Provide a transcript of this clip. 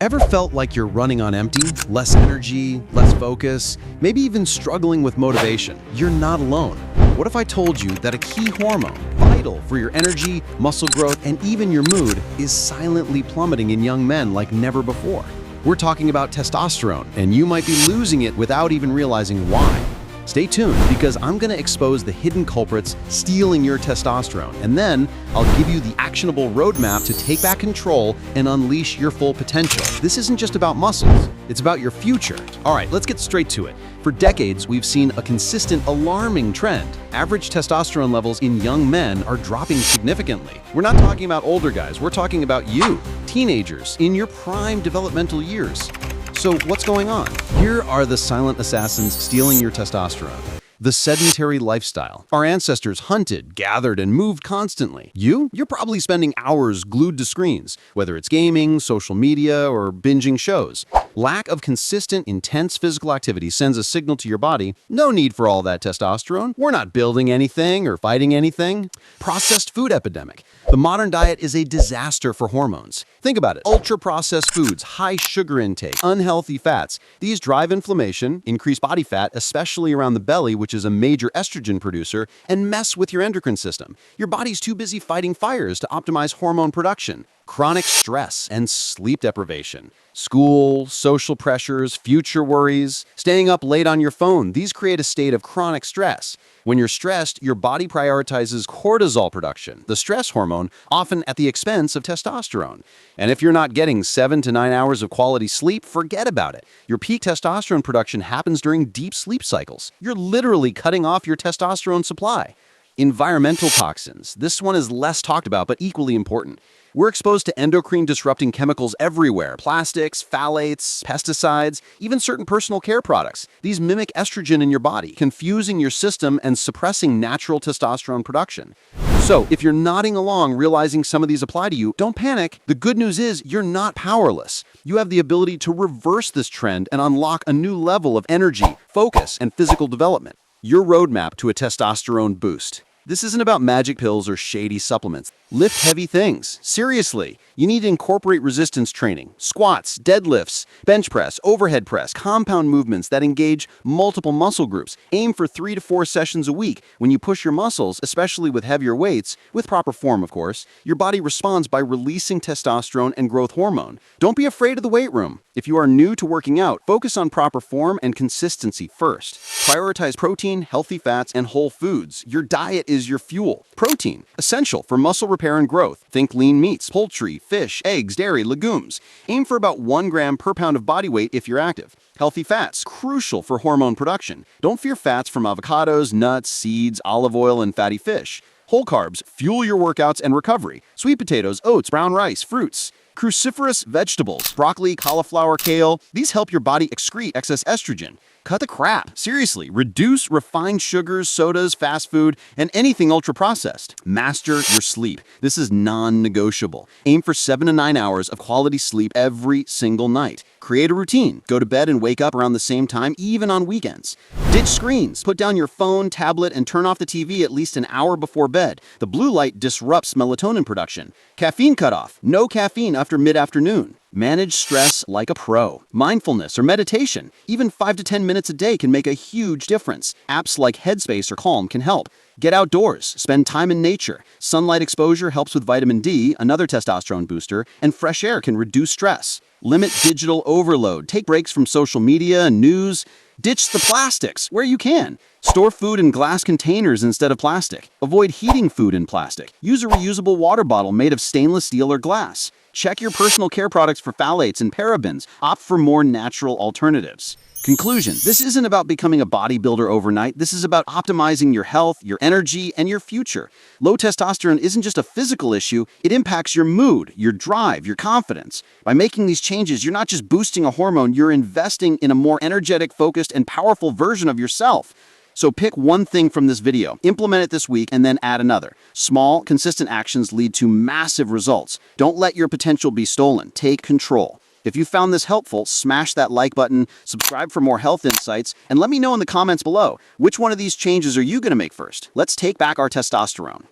Ever felt like you're running on empty? Less energy, less focus, maybe even struggling with motivation? You're not alone. What if I told you that a key hormone, vital for your energy, muscle growth, and even your mood, is silently plummeting in young men like never before? We're talking about testosterone, and you might be losing it without even realizing why. Stay tuned, because I'm going to expose the hidden culprits stealing your testosterone, and then I'll give you the actionable roadmap to take back control and unleash your full potential. This isn't just about muscles, it's about your future. All right, let's get straight to it. For decades, we've seen a consistent, alarming trend. Average testosterone levels in young men are dropping significantly. We're not talking about older guys, we're talking about you, teenagers, in your prime developmental years. So what's going on? Here are the silent assassins stealing your testosterone. The sedentary lifestyle. Our ancestors hunted, gathered, and moved constantly. You're probably spending hours glued to screens, whether it's gaming, social media, or binging shows. Lack of consistent, intense physical activity sends a signal to your body, no need for all that testosterone. We're not building anything or fighting anything. Processed food epidemic. The modern diet is a disaster for hormones. Think about it. Ultra-processed foods, high sugar intake, unhealthy fats. These drive inflammation, increase body fat, especially around the belly, which is a major estrogen producer, and mess with your endocrine system. Your body's too busy fighting fires to optimize hormone production. Chronic stress and sleep deprivation. School, social pressures, future worries, staying up late on your phone. These create a state of chronic stress. When you're stressed, your body prioritizes cortisol production, the stress hormone, often at the expense of testosterone. And if you're not getting 7 to 9 hours of quality sleep, forget about it. Your peak testosterone production happens during deep sleep cycles. You're literally cutting off your testosterone supply. Environmental toxins. This one is less talked about, but equally important. We're exposed to endocrine-disrupting chemicals everywhere. Plastics, phthalates, pesticides, even certain personal care products. These mimic estrogen in your body, confusing your system and suppressing natural testosterone production. So, if you're nodding along realizing some of these apply to you, don't panic. The good news is you're not powerless. You have the ability to reverse this trend and unlock a new level of energy, focus, and physical development. Your roadmap to a testosterone boost. This isn't about magic pills or shady supplements. Lift heavy things. Seriously, you need to incorporate resistance training, squats, deadlifts, bench press, overhead press, compound movements that engage multiple muscle groups. Aim for 3 to 4 sessions a week. When you push your muscles, especially with heavier weights, with proper form of course, your body responds by releasing testosterone and growth hormone. Don't be afraid of the weight room. If you are new to working out, focus on proper form and consistency first. Prioritize protein, healthy fats, and whole foods. Your diet is your fuel. Protein, essential for muscle repair and growth. Think lean meats, poultry, fish, eggs, dairy, legumes. Aim for about 1 gram per pound of body weight if you're active. Healthy fats, crucial for hormone production. Don't fear fats from avocados, nuts, seeds, olive oil, and fatty fish. Whole carbs, fuel your workouts and recovery. Sweet potatoes, oats, brown rice, fruits. Cruciferous vegetables, broccoli, cauliflower, kale, these help your body excrete excess estrogen. Cut the crap. Seriously, reduce refined sugars, sodas, fast food, and anything ultra-processed. Master your sleep. This is non-negotiable. Aim for 7 to 9 hours of quality sleep every single night. Create a routine. Go to bed and wake up around the same time, even on weekends. Ditch screens. Put down your phone, tablet, and turn off the TV at least an hour before bed. The blue light disrupts melatonin production. Caffeine cutoff. No caffeine after mid-afternoon. Manage stress like a pro. Mindfulness or meditation. Even 5 to 10 minutes a day can make a huge difference. Apps like Headspace or Calm can help. Get outdoors. Spend time in nature. Sunlight exposure helps with vitamin D, another testosterone booster, and fresh air can reduce stress. Limit digital overload. Take breaks from social media and news. Ditch the plastics where you can. Store food in glass containers instead of plastic. Avoid heating food in plastic. Use a reusable water bottle made of stainless steel or glass. Check your personal care products for phthalates and parabens. Opt for more natural alternatives. Conclusion: this isn't about becoming a bodybuilder overnight. This is about optimizing your health, your energy, and your future. Low testosterone isn't just a physical issue, it impacts your mood, your drive, your confidence. By making these changes, you're not just boosting a hormone, you're investing in a more energetic, focused, and powerful version of yourself. So pick one thing from this video, implement it this week, and then add another. Small, consistent actions lead to massive results. Don't let your potential be stolen. Take control. If you found this helpful, smash that like button, subscribe for more health insights, and let me know in the comments below, which one of these changes are you going to make first? Let's take back our testosterone.